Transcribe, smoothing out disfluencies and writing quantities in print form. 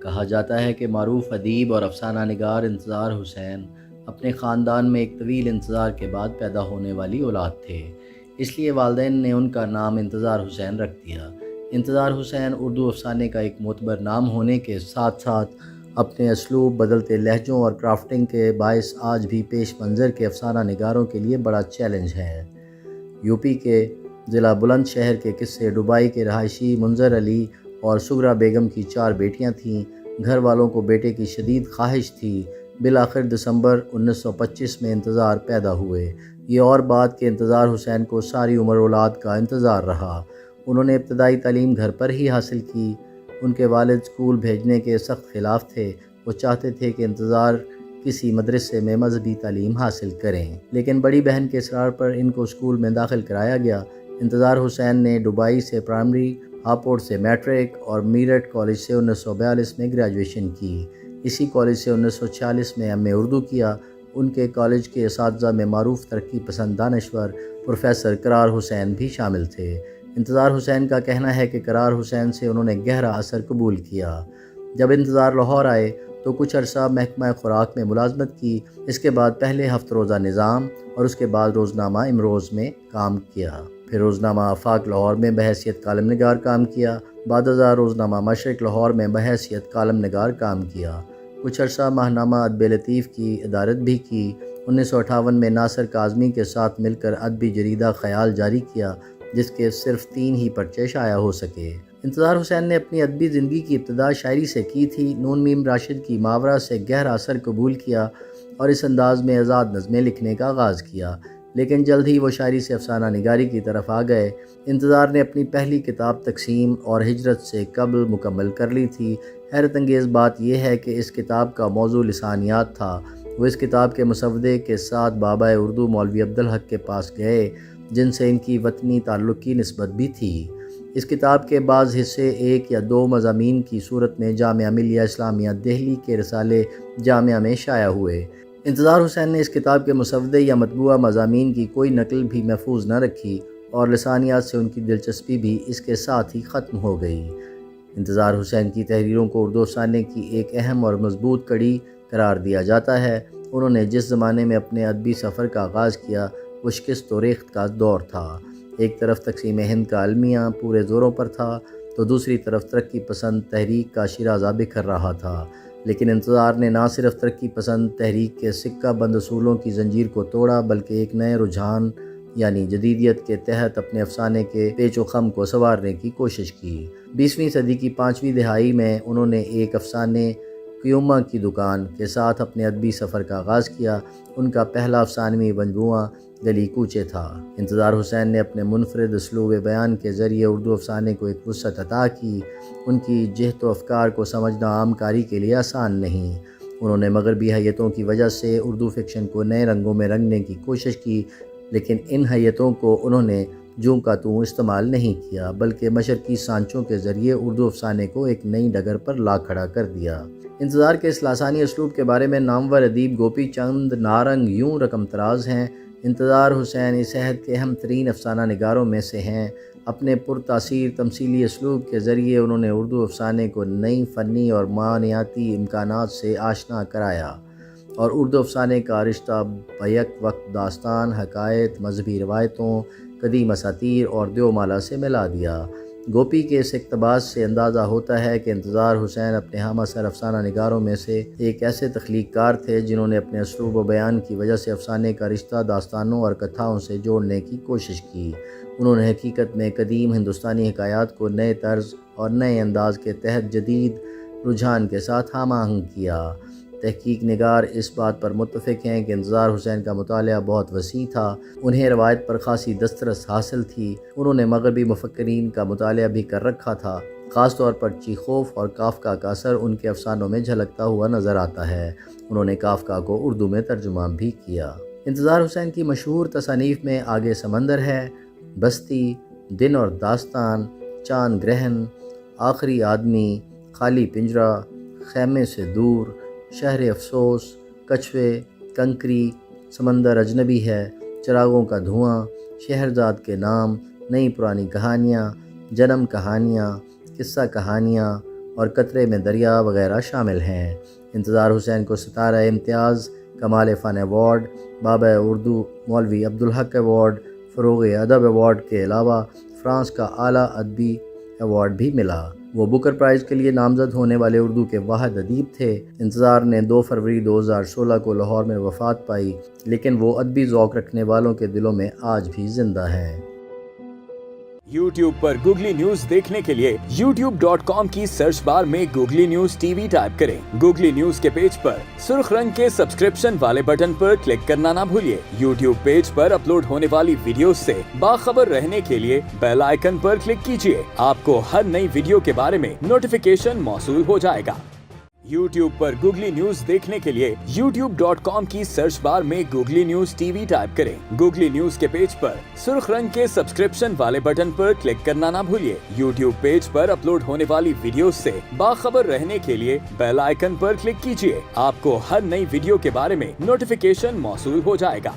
کہا جاتا ہے کہ معروف ادیب اور افسانہ نگار انتظار حسین اپنے خاندان میں ایک طویل انتظار کے بعد پیدا ہونے والی اولاد تھے، اس لیے والدین نے ان کا نام انتظار حسین رکھ دیا۔ انتظار حسین اردو افسانے کا ایک معتبر نام ہونے کے ساتھ ساتھ اپنے اسلوب، بدلتے لہجوں اور کرافٹنگ کے باعث آج بھی پیش منظر کے افسانہ نگاروں کے لیے بڑا چیلنج ہے۔ یوپی کے ضلع بلند شہر کے قصے ڈوبائی کے رہائشی منظر علی اور سغرا بیگم کی 4 بیٹیاں تھیں۔ گھر والوں کو بیٹے کی شدید خواہش تھی۔ بالآخر دسمبر 1925 میں انتظار پیدا ہوئے۔ یہ اور بات کہ انتظار حسین کو ساری عمر اولاد کا انتظار رہا۔ انہوں نے ابتدائی تعلیم گھر پر ہی حاصل کی۔ ان کے والد اسکول بھیجنے کے سخت خلاف تھے۔ وہ چاہتے تھے کہ انتظار کسی مدرسے میں مذہبی تعلیم حاصل کریں، لیکن بڑی بہن کے اصرار پر ان کو اسکول میں داخل کرایا گیا۔ انتظار حسین نے ڈوبائی سے پرائمری، ہاپوڑ سے میٹرک اور میرٹھ کالج سے 1942 میں گریجویشن کی۔ اسی کالج سے 1946 میں ایم اے اردو کیا۔ ان کے کالج کے اساتذہ میں معروف ترقی پسند دانشور پروفیسر کرار حسین بھی شامل تھے۔ انتظار حسین کا کہنا ہے کہ کرار حسین سے انہوں نے گہرا اثر قبول کیا۔ جب انتظار لاہور آئے تو کچھ عرصہ محکمہ خوراک میں ملازمت کی۔ اس کے بعد پہلے ہفت روزہ نظام اور اس کے بعد روزنامہ امروز میں کام کیا۔ پھر روزنامہ آفاق لاہور میں بحیثیت کالم نگار کام کیا۔ بعد ازاں روزنامہ مشرق لاہور میں بحیثیت کالم نگار کام کیا۔ کچھ عرصہ ماہنامہ ادب لطیف کی ادارت بھی کی۔ 1958 میں ناصر کاظمی کے ساتھ مل کر ادبی جریدہ خیال جاری کیا، جس کے صرف 3 ہی پرچے شائع ہو سکے۔ انتظار حسین نے اپنی ادبی زندگی کی ابتدا شاعری سے کی تھی۔ نون میم راشد کی ماورا سے گہرا اثر قبول کیا اور اس انداز میں آزاد نظمیں لکھنے کا آغاز کیا، لیکن جلد ہی وہ شاعری سے افسانہ نگاری کی طرف آ گئے۔ انتظار نے اپنی پہلی کتاب تقسیم اور ہجرت سے قبل مکمل کر لی تھی۔ حیرت انگیز بات یہ ہے کہ اس کتاب کا موضوع لسانیات تھا۔ وہ اس کتاب کے مسودے کے ساتھ بابا اردو مولوی عبدالحق کے پاس گئے، جن سے ان کی وطنی تعلق کی نسبت بھی تھی۔ اس کتاب کے بعض حصے 1 یا 2 مضامین کی صورت میں جامعہ ملیہ اسلامیہ دہلی کے رسالے جامعہ میں شائع ہوئے۔ انتظار حسین نے اس کتاب کے مسودے یا مطبوعہ مضامین کی کوئی نقل بھی محفوظ نہ رکھی اور لسانیات سے ان کی دلچسپی بھی اس کے ساتھ ہی ختم ہو گئی۔ انتظار حسین کی تحریروں کو اردو افسانے کی ایک اہم اور مضبوط کڑی قرار دیا جاتا ہے۔ انہوں نے جس زمانے میں اپنے ادبی سفر کا آغاز کیا وہ شکست و ریخت کا دور تھا۔ ایک طرف تقسیم ہند کا المیہ پورے زوروں پر تھا تو دوسری طرف ترقی پسند تحریک کا شیرازہ بکھر رہا تھا، لیکن انتظار نے نہ صرف ترقی پسند تحریک کے سکہ بند اصولوں کی زنجیر کو توڑا بلکہ ایک نئے رجحان یعنی جدیدیت کے تحت اپنے افسانے کے پیچ و خم کو سنوارنے کی کوشش کی۔ 20ویں صدی کی 5ویں دہائی میں انہوں نے ایک افسانے قیومہ کی دکان کے ساتھ اپنے ادبی سفر کا آغاز کیا۔ ان کا پہلا افسانوی مجموعہ گلی کوچے تھا۔ انتظار حسین نے اپنے منفرد اسلوب بیان کے ذریعے اردو افسانے کو ایک وسعت عطا کی۔ ان کی جہت و افکار کو سمجھنا عام کاری کے لیے آسان نہیں۔ انہوں نے مغربی حیتوں کی وجہ سے اردو فکشن کو نئے رنگوں میں رنگنے کی کوشش کی، لیکن ان حیتوں کو انہوں نے جوں کا توں استعمال نہیں کیا بلکہ مشرقی سانچوں کے ذریعے اردو افسانے کو ایک نئی ڈگر پر لا کھڑا کر دیا۔ انتظار کے اس لاسانی اسلوب کے بارے میں نامور ادیب گوپی چند نارنگ یوں رقم تراز ہیں: انتظار حسین اس عہد کے اہم ترین افسانہ نگاروں میں سے ہیں۔ اپنے پرتاثیر تمثیلی اسلوب کے ذریعے انہوں نے اردو افسانے کو نئی فنی اور معنویاتی امکانات سے آشنا کرایا اور اردو افسانے کا رشتہ بیک وقت داستان، حکایت، مذہبی روایتوں، قدیم اساطیر اور دیومالا سے ملا دیا۔ گوپی کے اس اقتباس سے اندازہ ہوتا ہے کہ انتظار حسین اپنے ہمہ سر افسانہ نگاروں میں سے ایک ایسے تخلیق کار تھے جنہوں نے اپنے اسلوب و بیان کی وجہ سے افسانے کا رشتہ داستانوں اور کتھاؤں سے جوڑنے کی کوشش کی۔ انہوں نے حقیقت میں قدیم ہندوستانی حکایات کو نئے طرز اور نئے انداز کے تحت جدید رجحان کے ساتھ ہم آہنگ کیا۔ تحقیق نگار اس بات پر متفق ہیں کہ انتظار حسین کا مطالعہ بہت وسیع تھا۔ انہیں روایت پر خاصی دسترس حاصل تھی۔ انہوں نے مغربی مفکرین کا مطالعہ بھی کر رکھا تھا۔ خاص طور پر چیخوف اور کافکا کا اثر ان کے افسانوں میں جھلکتا ہوا نظر آتا ہے۔ انہوں نے کافکا کو اردو میں ترجمہ بھی کیا۔ انتظار حسین کی مشہور تصانیف میں آگے سمندر ہے، بستی، دن اور داستان، چاند گرہن، آخری آدمی، خالی پنجرہ، خیمے سے دور، شہر افسوس، کچھوے، کنکری، سمندر اجنبی ہے، چراغوں کا دھواں، شہرزاد کے نام، نئی پرانی کہانیاں، جنم کہانیاں، قصہ کہانیاں، اور قطرے میں دریا وغیرہ شامل ہیں۔ انتظار حسین کو ستارہ امتیاز، کمال فن ایوارڈ، بابا اردو مولوی عبدالحق ایوارڈ، فروغ ادب ایوارڈ کے علاوہ فرانس کا اعلیٰ ادبی ایوارڈ بھی ملا۔ وہ بکر پرائز کے لیے نامزد ہونے والے اردو کے واحد ادیب تھے۔ انتظار نے 2 فروری 2016 کو لاہور میں وفات پائی، لیکن وہ ادبی ذوق رکھنے والوں کے دلوں میں آج بھی زندہ ہیں۔ YouTube پر گوگلی نیوز دیکھنے کے لیے youtube.com کی سرچ بار میں googly news T V type کریں۔ گوگلی نیوز کے پیج پر سرخ رنگ کے سبسکرپشن والے بٹن پر کلک کرنا نہ بھولیے۔ YouTube پیج پر اپلوڈ ہونے والی ویڈیوز سے باخبر رہنے کے لیے بیل آئیکن پر کلک کیجیے۔ آپ کو ہر نئی ویڈیو کے بارے میں نوٹیفیکیشن موصول ہو جائے گا۔ YouTube پر گوگلی نیوز دیکھنے کے لیے youtube.com کی سرچ بار میں googly news T V type کریں۔ گوگلی نیوز کے پیج پر سرخ رنگ کے سبسکرپشن والے بٹن پر کلک کرنا نہ بھولیے۔ YouTube پیج پر اپلوڈ ہونے والی ویڈیوز سے باخبر رہنے کے لیے بیل آئیکن پر کلک کیجیے۔ آپ کو ہر نئی ویڈیو کے بارے میں نوٹیفیکیشن موصول ہو جائے گا۔